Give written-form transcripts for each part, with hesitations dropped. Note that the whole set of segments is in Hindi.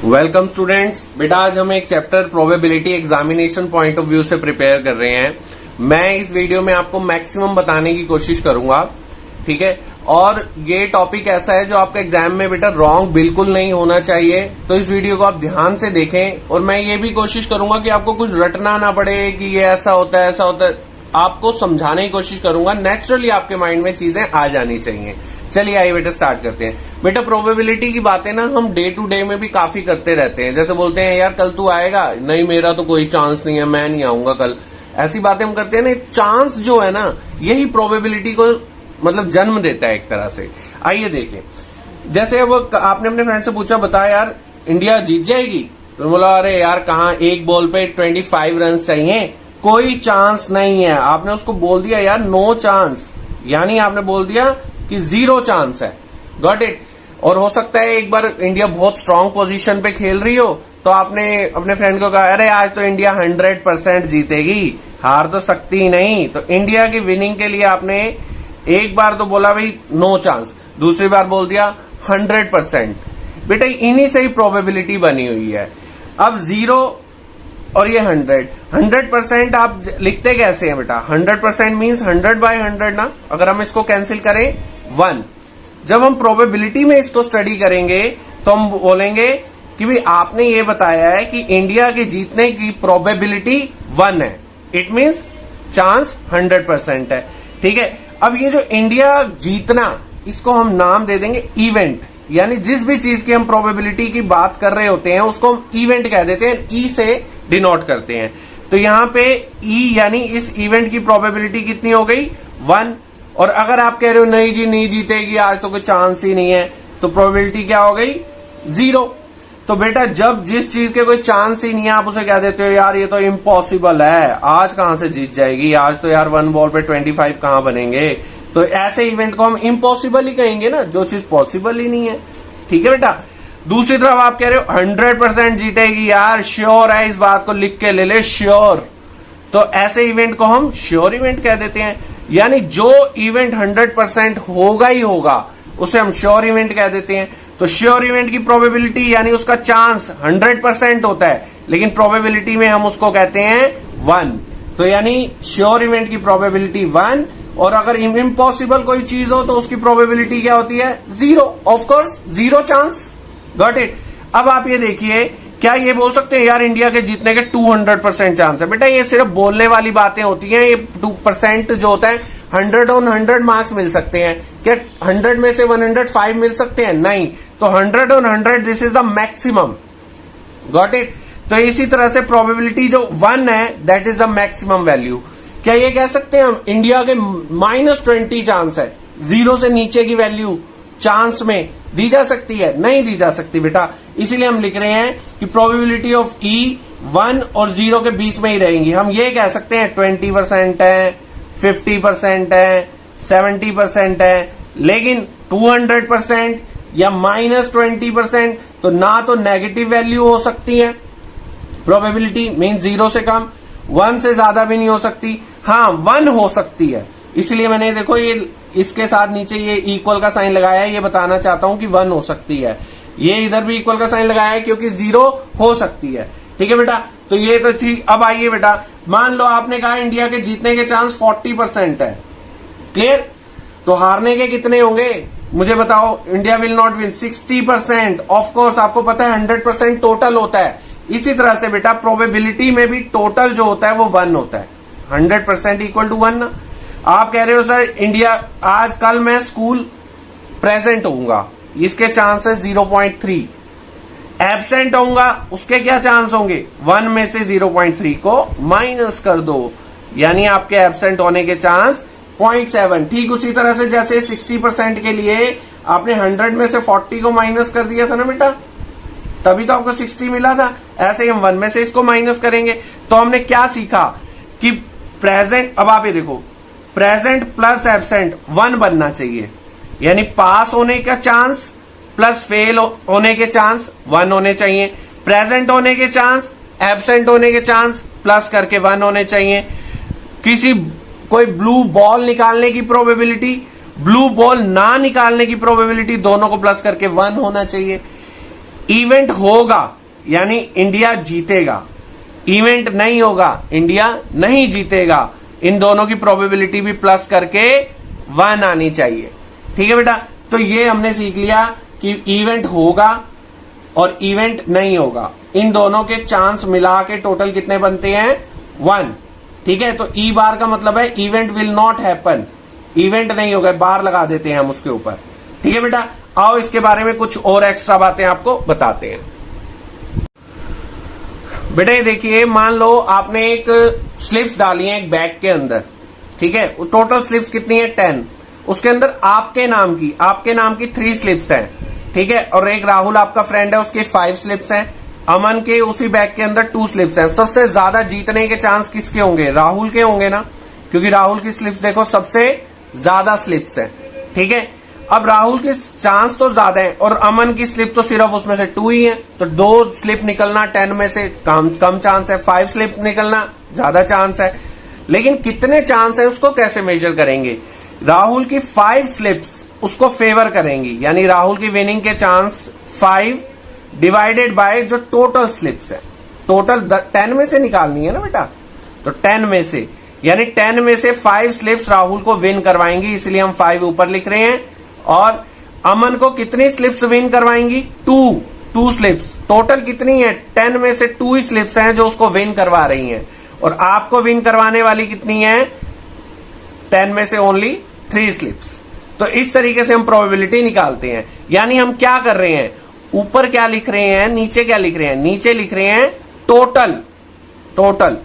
Welcome students. बेटा आज हम एक chapter probability examination point of view से प्रिपेयर कर रहे हैं। मैं इस वीडियो में आपको मैक्सिमम बताने की कोशिश करूंगा, ठीक है। और ये टॉपिक ऐसा है जो आपका एग्जाम में बेटा रॉन्ग बिल्कुल नहीं होना चाहिए, तो इस वीडियो को आप ध्यान से देखें। और मैं ये भी कोशिश करूंगा कि आपको कुछ रटना ना पड़े कि ये ऐसा होता है ऐसा होता है, आपको समझाने की कोशिश करूंगा। नेचुरली आपके माइंड में चीजें आ जानी चाहिए। चलिए आइए बेटा स्टार्ट करते हैं। बेटा प्रोबेबिलिटी की बातें ना हम डे टू डे में भी काफी करते रहते हैं। जैसे बोलते हैं यार कल तू आएगा, नहीं मेरा तो कोई चांस नहीं है, मैं नहीं आऊंगा कल। ऐसी बातें हम करते हैं ना। चांस जो है ना यही प्रोबेबिलिटी को मतलब जन्म देता है एक तरह से। आइए देखें, जैसे वो आपने अपने फ्रेंड से पूछा बता यार इंडिया जीत जाएगी, तो बोला अरे यार कहाँ, एक बॉल पे 25 रन चाहिए, कोई चांस नहीं है। आपने उसको बोल दिया यार नो चांस, यानी आपने बोल दिया कि 0 चांस है। Got it. और हो सकता है एक बार इंडिया बहुत स्ट्रांग पोजीशन पे खेल रही हो, तो आपने अपने फ्रेंड को कहा अरे आज तो इंडिया 100% जीतेगी, हार तो सकती ही नहीं। तो इंडिया की विनिंग के लिए आपने एक बार तो बोला भाई नो चांस, दूसरी बार बोल दिया 100%। बेटा इन्हीं से ही प्रोबेबिलिटी बनी हुई है। अब 0 और ये 100% आप लिखते कैसे हैं बेटा? 100% मीन्स 100/100 ना। अगर हम इसको कैंसिल करें 1, जब हम प्रोबेबिलिटी में इसको स्टडी करेंगे तो हम बोलेंगे कि भाई आपने ये बताया है कि इंडिया के जीतने की प्रोबेबिलिटी 1 है, इट मीन्स चांस 100% है, ठीक है। अब ये जो इंडिया जीतना, इसको हम नाम दे देंगे इवेंट, यानी जिस भी चीज की हम प्रोबेबिलिटी की बात कर रहे होते हैं उसको हम इवेंट कह देते हैं, ई से डिनोट करते हैं। तो यहां पे ई यानी इस इवेंट की प्रोबेबिलिटी कितनी हो गई? 1। और अगर आप कह रहे हो नहीं जी नहीं जीतेगी आज तो कोई चांस ही नहीं है, तो प्रोबेबिलिटी क्या हो गई? 0। तो बेटा जब जिस चीज के कोई चांस ही नहीं है आप उसे कह देते हो यार ये तो इम्पॉसिबल है, आज कहां से जीत जाएगी, आज तो यार 1 बॉल पे 25 कहां बनेंगे। तो ऐसे इवेंट को हम इम्पॉसिबल ही कहेंगे ना, जो चीज पॉसिबल ही नहीं है, ठीक है बेटा। दूसरी तरफ आप कह रहे हो 100% जीतेगी यार, श्योर है, इस बात को लिख के ले ले श्योर, तो ऐसे इवेंट को हम श्योर इवेंट कह देते हैं। यानी जो इवेंट 100% होगा ही होगा उसे हम श्योर इवेंट कह देते हैं। तो श्योर इवेंट की प्रोबेबिलिटी यानी उसका चांस 100% होता है, लेकिन प्रोबेबिलिटी में हम उसको कहते हैं 1। तो यानी श्योर इवेंट की प्रोबेबिलिटी 1, और अगर इम्पॉसिबल कोई चीज हो तो उसकी प्रोबेबिलिटी क्या होती है? 0। Of course 0 chance. Got it. अब आप ये देखिए, क्या ये बोल सकते हैं यार इंडिया के जीतने के 200% चांस है? बेटा ये सिर्फ बोलने वाली बातें होती हैं। ये 2% जो होता है 100 on 100 मार्क्स मिल सकते हैं। क्या 100 में से 105 मिल सकते हैं? नहीं। तो 100 on 100 this is the maximum. Got it. तो इसी तरह से प्रोबेबिलिटी जो 1 है that is the maximum value. क्या ये कह सकते हैं हम इंडिया के -20 चांस है? 0 से नीचे की वैल्यू चांस में दी जा सकती है? नहीं दी जा सकती बेटा। इसीलिए हम लिख रहे हैं कि प्रोबेबिलिटी ऑफ ई 1 और 0 के बीच में ही रहेंगी। हम ये कह सकते हैं 20% है, 50% है, 70% है, लेकिन 200% या -20% तो ना तो नेगेटिव वैल्यू हो सकती है प्रोबेबिलिटी मीन 0 से कम, 1 से ज्यादा भी नहीं हो सकती, हाँ 1 हो सकती है। इसलिए मैंने देखो ये इसके साथ नीचे ये इक्वल का साइन लगाया है, ये बताना चाहता हूं कि 1 हो सकती है। ये इधर भी इक्वल का साइन लगाया है क्योंकि 0 हो सकती है, ठीक है बेटा। तो ये तो ठीक। अब आइए बेटा, मान लो आपने कहा इंडिया के जीतने के चांस 40% है, क्लियर। तो हारने के कितने होंगे मुझे बताओ? India will not win 60%। Of course आपको पता है 100% टोटल होता है। इसी तरह से बेटा प्रोबेबिलिटी में भी टोटल जो होता है वो 1 होता है। 100% इक्वल टू 1 ना। आप कह रहे हो सर इंडिया आज कल मैं स्कूल प्रेजेंट होऊंगा, इसके चांसेस 0.3। एब्सेंट होऊंगा उसके क्या चांस होंगे? 1 में से 0.3 को माइनस कर दो, यानी आपके एब्सेंट होने के चांस 0.7। ठीक उसी तरह से जैसे 60% के लिए आपने 100 में से 40 को माइनस कर दिया था ना बेटा, तभी तो आपको 60 मिला था। ऐसे ही हम 1 में से इसको माइनस करेंगे। तो हमने क्या सीखा कि प्रेजेंट, अब आप ये देखो, प्रेजेंट प्लस एब्सेंट 1 बनना चाहिए, यानी पास होने का चांस प्लस फेल होने के चांस 1 होने चाहिए। प्रेजेंट होने के चांस, एब्सेंट होने के चांस प्लस करके 1 होने चाहिए। कोई ब्लू बॉल निकालने की प्रोबेबिलिटी, ब्लू बॉल ना निकालने की प्रोबेबिलिटी, दोनों को प्लस करके 1 होना चाहिए। इवेंट होगा यानी इंडिया जीतेगा, इवेंट नहीं होगा इंडिया नहीं जीतेगा। इन दोनों की प्रोबेबिलिटी भी प्लस करके 1 आनी चाहिए। ठीक है बेटा, तो ये हमने सीख लिया कि इवेंट होगा और इवेंट नहीं होगा, इन दोनों के चांस मिला के टोटल कितने बनते हैं 1। ठीक है, तो ई बार का मतलब है event will not happen, event नहीं होगा, बार लगा देते हैं हम उसके ऊपर। ठीक है बेटा, आओ इसके बारे में कुछ और एक्स्ट्रा बातें आपको बताते हैं। बेटा ये देखिए, मान लो आपने एक स्लिप्स डाली है एक बैग के अंदर। ठीक है, टोटल स्लिप्स कितनी है 10। उसके अंदर आपके नाम की 3 स्लिप्स हैं। ठीक है, और एक राहुल आपका फ्रेंड है उसकी 5 स्लिप्स हैं। अमन के उसी बैग के अंदर 2 स्लिप्स हैं। सबसे ज्यादा जीतने के चांस किसके होंगे? राहुल के होंगे ना, क्योंकि राहुल की स्लिप्स देखो सबसे ज्यादा स्लिप्स हैं। ठीक है, अब राहुल के चांस तो ज्यादा है और अमन की स्लिप तो सिर्फ उसमें से 2 ही है, तो 2 स्लिप निकलना 10 में से कम चांस है, 5 स्लिप निकलना ज्यादा चांस है। लेकिन कितने चांस है उसको कैसे मेजर करेंगे? राहुल की 5 स्लिप्स उसको फेवर करेंगी, यानी राहुल की विनिंग के चांस 5 डिवाइडेड बाय जो टोटल स्लिप्स है। टोटल 10 में से निकालनी है ना बेटा, तो 10 में से यानी 10 में से 5 स्लिप्स राहुल को विन करवाएंगी, इसलिए हम 5 ऊपर लिख रहे हैं। और अमन को कितनी स्लिप्स विन करवाएंगी? 2 स्लिप्स। टोटल कितनी है? 10 में से 2 ही स्लिप्स हैं जो उसको विन करवा रही हैं, और आपको विन करवाने वाली कितनी है? 10 में से ओनली 3 स्लिप्स। तो इस तरीके से हम प्रोबेबिलिटी निकालते हैं। यानी हम क्या कर रहे हैं, ऊपर क्या लिख रहे हैं, नीचे क्या लिख रहे हैं? नीचे लिख रहे हैं टोटल,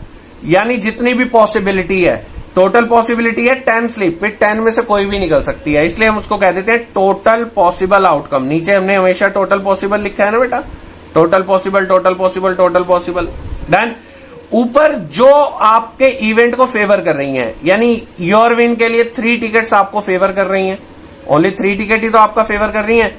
यानी जितनी भी पॉसिबिलिटी है। टोटल पॉसिबिलिटी है 10 स्लिप, फिर 10 में से कोई भी निकल सकती है, इसलिए हम उसको कह देते हैं टोटल पॉसिबल आउटकम। नीचे हमने हमेशा टोटल पॉसिबल लिखा है ना बेटा, टोटल पॉसिबल। डन। ऊपर जो आपके इवेंट को फेवर कर रही हैं, यानी योर विन के लिए 3 टिकट्स आपको फेवर कर रही हैं, ओनली 3 टिकट ही तो आपका फेवर कर रही हैं।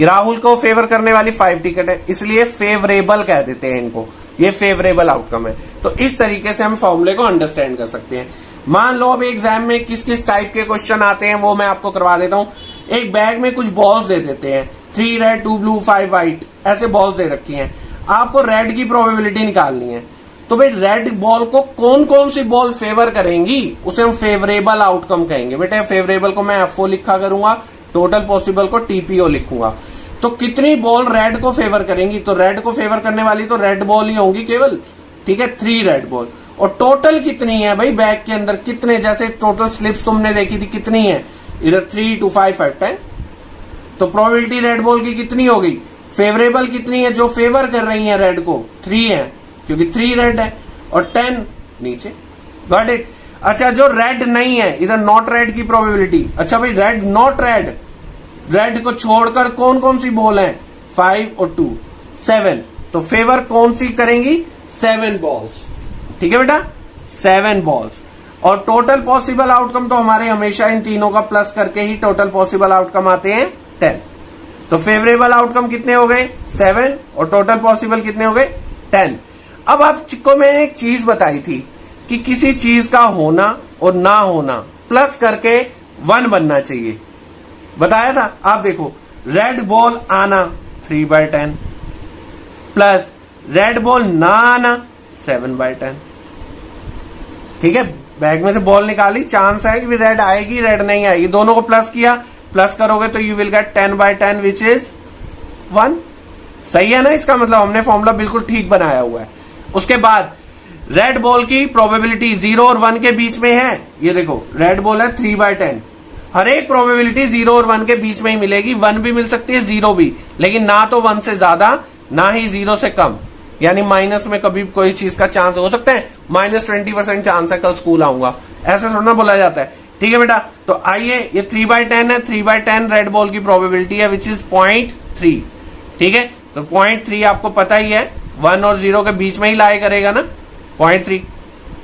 राहुल को फेवर करने वाली 5 टिकट है, इसलिए फेवरेबल कह देते हैं इनको, ये फेवरेबल आउटकम है। तो इस तरीके से हम फॉर्मूले को अंडरस्टैंड कर सकते हैं। मान लो अब एग्जाम में किस किस टाइप के क्वेश्चन आते हैं वो मैं आपको करवा देता हूं। एक बैग में कुछ बॉल्स दे देते हैं, 3 रेड 2 ब्लू 5 व्हाइट, ऐसे बॉल्स दे रखी हैं। आपको रेड की प्रोबेबिलिटी निकालनी है, तो भाई रेड बॉल को कौन कौन सी बॉल फेवर करेंगी उसे हम फेवरेबल आउटकम कहेंगे। बेटा फेवरेबल को मैं FO लिखा करूंगा, टोटल पॉसिबल को TPO लिखूंगा। तो कितनी बॉल रेड को फेवर करेंगी? तो रेड को फेवर करने वाली तो रेड बॉल ही होंगी केवल। ठीक है, 3 रेड बॉल। और टोटल कितनी है भाई बैग के अंदर? कितने, जैसे टोटल स्लिप्स तुमने देखी थी कितनी है, इधर 3 2 5 5 10। तो प्रोबेबिलिटी रेड बॉल की कितनी हो गई? फेवरेबल कितनी है जो फेवर कर रही है रेड को? 3 है, क्योंकि 3 रेड है, और 10 नीचे। Got it. अच्छा, जो रेड नहीं है, इधर नॉट रेड की प्रोबेबिलिटी। अच्छा भाई, रेड नॉट रेड, रेड को छोड़कर कौन कौन सी बॉल है? 5 और 2 7। तो फेवर कौन सी करेंगी? 7 बॉल्स। ठीक है बेटा, 7 बॉल्स। और टोटल पॉसिबल आउटकम तो हमारे हमेशा इन तीनों का प्लस करके ही टोटल पॉसिबल आउटकम आते हैं 10। तो फेवरेबल आउटकम कितने हो गए? 7, और टोटल पॉसिबल कितने हो गए? 10। अब आपको मैंने एक चीज बताई थी कि किसी चीज का होना और ना होना प्लस करके 1 बनना चाहिए, बताया था। आप देखो, रेड बॉल आना 3/10 प्लस रेड बॉल ना आना 7/10। ठीक है, बैग में से बॉल निकाली, चांस है कि रेड आएगी रेड नहीं आएगी, दोनों को प्लस किया, प्लस करोगे तो you will get 10/10 which is 1। सही है ना? इसका मतलब हमने फॉर्मूला बिल्कुल ठीक बनाया हुआ है। उसके बाद रेड बॉल की प्रोबेबिलिटी 0 और 1 के बीच में है। ये देखो, रेड बॉल है 3/10, हर एक प्रोबेबिलिटी 0 और 1 के बीच में ही मिलेगी। 1 भी मिल सकती है, 0 भी, लेकिन ना तो 1 से ज्यादा ना ही 0 से कम। यानी माइनस में कभी कोई चीज का चांस हो सकता है, -20% चांस है कल स्कूल आऊंगा, ऐसा थोड़ा ना बोला जाता है। ठीक है बेटा, तो आइए, ये 3/10 है, 3/10 रेड बॉल की प्रोबेबिलिटी है विच इज 0.3। ठीक है, तो 0.3 आपको पता ही है, 1 और 0 के बीच में ही लाई करेगा ना, 0.3।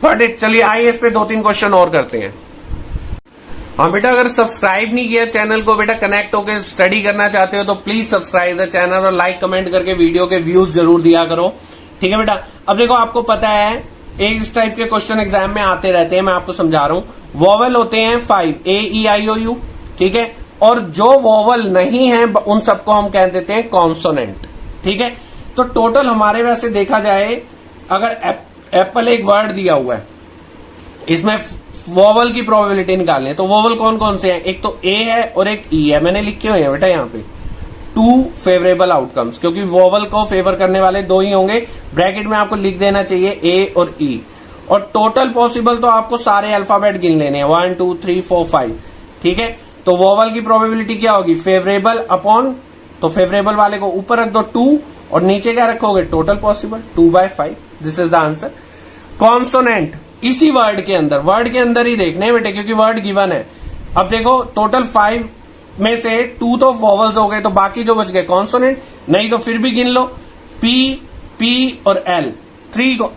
Got it. चलिए आइए इस पे 2-3 क्वेश्चन और करते हैं। हाँ बेटा, अगर सब्सक्राइब नहीं किया चैनल को, बेटा कनेक्ट होकर स्टडी करना चाहते हो तो प्लीज सब्सक्राइब द चैनल और लाइक कमेंट करके वीडियो के व्यूज जरूर दिया करो। ठीक है बेटा, अब देखो आपको पता है एक इस टाइप के क्वेश्चन एग्जाम में आते रहते हैं, मैं आपको समझा रहा हूं। वॉवल होते हैं 5, AEIOU। ठीक है, और जो वॉवल नहीं है उन सबको हम कह देते हैं कॉन्सोनेंट। ठीक है, तो टोटल हमारे वैसे देखा जाए, अगर एप्पल एक वर्ड दिया हुआ है, इसमें वोवल की प्रोबेबिलिटी निकालनी है, तो वोवल कौन कौन से हैं? एक तो ए है और एक ई है, मैंने लिखे हुए हैं बेटा यहाँ पे 2 फेवरेबल आउटकम्स, क्योंकि वोवल को फेवर करने वाले 2 ही होंगे। ब्रैकेट में आपको लिख देना चाहिए ए और ई। और टोटल पॉसिबल तो आपको सारे अल्फाबेट गिन लेने हैं, 1 2 3 4 5, ठीक है। तो वोवल की प्रोबेबिलिटी क्या होगी? फेवरेबल अपॉन, तो फेवरेबल वाले को ऊपर रख दो 2 और नीचे क्या रखोगे? Total possible 2/5। This is the answer. Consonant इसी वर्ड के अंदर ही देखने हैं बेटे, क्योंकि वर्ड गिवन है। अब देखो टोटल 5 में से 2 तो वोवल्स हो गए, तो बाकी जो बच गए कॉन्सोनेंट, नहीं तो फिर भी गिन लो, पी और एल 3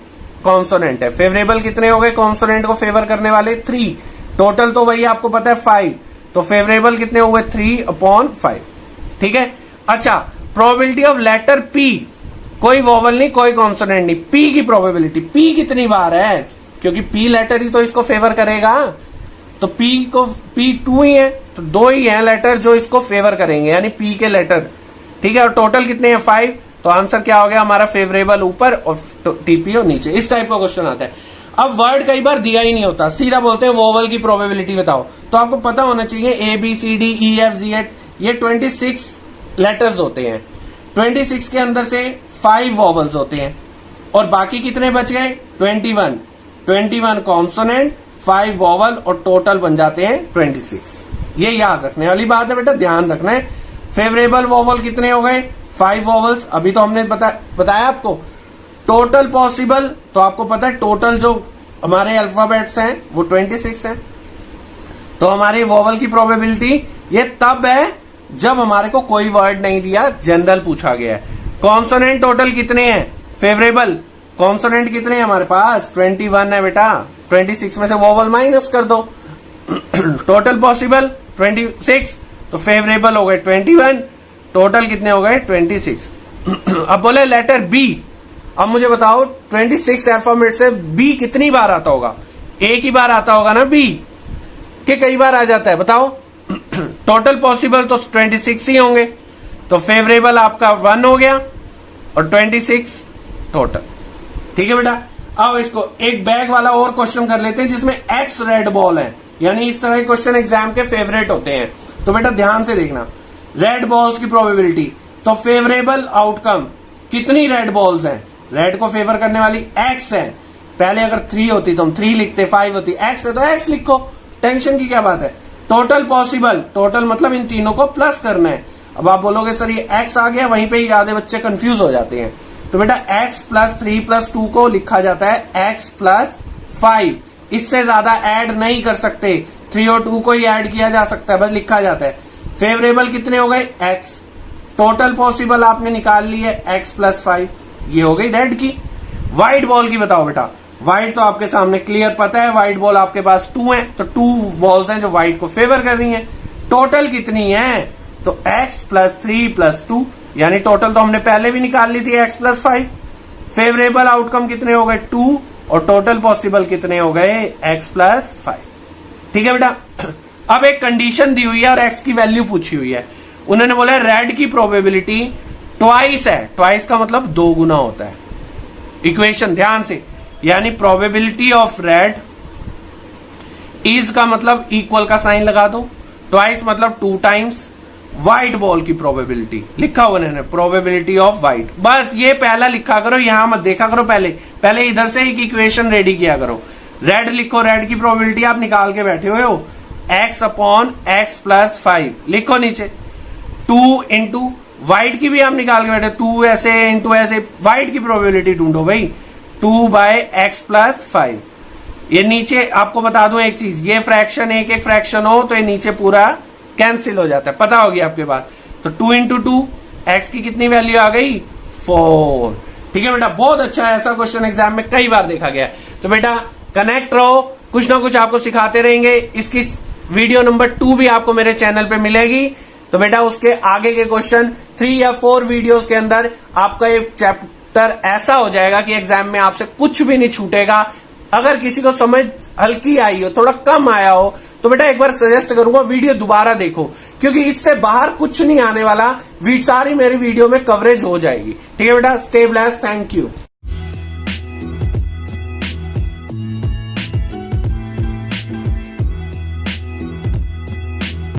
कॉन्सोनेंट है। फेवरेबल कितने हो गए कॉन्सोनेंट को फेवर करने वाले? 3। टोटल तो वही आपको पता है 5, तो फेवरेबल कितने हुए? 3/5, ठीक है। अच्छा, प्रोबेबिलिटी ऑफ लेटर पी, कोई वोवल नहीं कोई कॉन्सोनेंट नहीं, पी की प्रोबेबिलिटी, पी कितनी बार है? क्योंकि पी लेटर ही तो इसको फेवर करेगा, तो पी 2 ही है, तो 2 ही है लेटर जो इसको फेवर करेंगे, यानी पी के लेटर, ठीक है। और टोटल कितने हैं? 5, तो आंसर क्या हो गया हमारा? फेवरेबल ऊपर और टीपी और नीचे। इस टाइप का क्वेश्चन आता है। अब वर्ड कई बार दिया ही नहीं होता, सीधा बोलते हैं वोवल की प्रोबेबिलिटी बताओ, तो आपको पता होना चाहिए A B C D E F G H, ये 26 लेटर्स होते हैं। 26 के अंदर से 5 वोवल्स होते हैं, और बाकी कितने बच गए? 21 कॉन्सोनेंट, 5 वोवल, और टोटल बन जाते हैं 26। ये याद रखने वाली बात है बेटा, ध्यान रखना है। फेवरेबल वोवल कितने हो गए? 5 वोवल्स, अभी तो हमने बताया आपको। टोटल पॉसिबल, तो आपको पता है टोटल जो हमारे अल्फाबेट्स हैं वो 26 हैं, तो हमारी वोवल की प्रोबेबिलिटी ये तब है जब हमारे को कोई वर्ड नहीं दिया, जनरल पूछा गया है। कॉन्सोनेंट टोटल कितने हैं? फेवरेबल कॉन्सोनेंट कितने हैं हमारे पास? 21 है बेटा, 26 में से वोवल माइनस कर दो। टोटल पॉसिबल 26, तो फेवरेबल हो गए 21, टोटल कितने हो गए? 26। अब बोले लेटर बी, अब मुझे बताओ 26 अल्फाबेट से बी कितनी बार आता होगा? एक ही बार आता होगा ना बी, कि कई बार आ जाता है? बताओ। टोटल पॉसिबल तो 26 ही होंगे, तो फेवरेबल आपका 1 हो गया और 26 टोटल, ठीक है बेटा। अब इसको एक बैग वाला और क्वेश्चन कर लेते हैं जिसमें एक्स रेड बॉल है, यानी इस तरह के क्वेश्चन एग्जाम के फेवरेट होते हैं। तो बेटा ध्यान से देखना, रेड बॉल्स की प्रोबेबिलिटी, तो फेवरेबल आउटकम कितनी रेड बॉल्स हैं? रेड को फेवर करने वाली एक्स है। पहले अगर 3 होती तो हम 3 लिखते, 5 होती, एक्स है तो एक्स लिखो, टेंशन की क्या बात है। टोटल पॉसिबल, टोटल मतलब इन तीनों को प्लस करना है। अब आप बोलोगे सर ये एक्स आ गया, वहीं पे ही आधे बच्चे कंफ्यूज हो जाते हैं। तो बेटा x + 3 + 2 को लिखा जाता है x + 5, इससे ज्यादा ऐड नहीं कर सकते, 3 और 2 को ही ऐड किया जा सकता है, बस लिखा जाता है। फेवरेबल कितने हो गए? x। टोटल पॉसिबल आपने निकाल ली है x + 5, ये हो गई रेड की। व्हाइट बॉल की बताओ बेटा। व्हाइट तो आपके सामने क्लियर पता है, व्हाइट बॉल आपके पास 2 है, तो 2 बॉल्स हैं जो व्हाइट को फेवर कर रही हैं। टोटल कितनी है? तो x + 3 + 2, यानी टोटल तो हमने पहले भी निकाल ली थी x + 5। फेवरेबल आउटकम कितने हो गए? 2, और टोटल पॉसिबल कितने हो गए? x + 5, ठीक है बेटा। अब एक कंडीशन दी हुई है और x की वैल्यू पूछी हुई है। उन्होंने बोला रेड की प्रोबेबिलिटी ट्वाइस है, ट्वाइस का मतलब 2 गुना होता है। इक्वेशन ध्यान से, यानी प्रोबेबिलिटी ऑफ रेड, इज का मतलब इक्वल का साइन लगा दो, ट्वाइस मतलब 2 टाइम्स व्हाइट बॉल की प्रोबेबिलिटी लिखा हुआ है, प्रोबेबिलिटी ऑफ व्हाइट। बस ये पहला लिखा करो, यहां मत देखा करो, पहले इधर से एक इक्वेशन रेडी किया करो। रेड लिखो, रेड की प्रोबेबिलिटी आप निकाल के बैठे हुए हो, x/x + 5 लिखो नीचे। 2 × व्हाइट की भी आप निकाल के बैठे, 2 ऐसे × ऐसे, व्हाइट की प्रोबेबिलिटी ढूंढो भाई, 2/x + 5। ये नीचे आपको बता दूं एक चीज, ये फ्रैक्शन एक फ्रैक्शन हो तो ये नीचे पूरा कैंसिल हो जाता है, पता होगी आपके पास। तो 2 × 2, x की कितनी वैल्यू आ गई? 4, ठीक है बेटा। बहुत अच्छा है, ऐसा क्वेश्चन एग्जाम में कई बार देखा गया। तो बेटा कनेक्ट रहो, कुछ ना कुछ आपको सिखाते रहेंगे। इसकी वीडियो नंबर 2 भी आपको मेरे चैनल पे मिलेगी। तो बेटा उसके आगे के क्वेश्चन 3 या 4 वीडियोस के अंदर आपका एक चैप्टर ऐसा हो जाएगा कि एग्जाम में आपसे कुछ भी नहीं छूटेगा। अगर किसी को समझ हल्की आई हो, थोड़ा कम आया हो, तो बेटा एक बार सजेस्ट करूंगा वीडियो दोबारा देखो, क्योंकि इससे बाहर कुछ नहीं आने वाला, सारी मेरी वीडियो में कवरेज हो जाएगी। ठीक है बेटा, स्टे ब्लेस्ड, थैंक यू।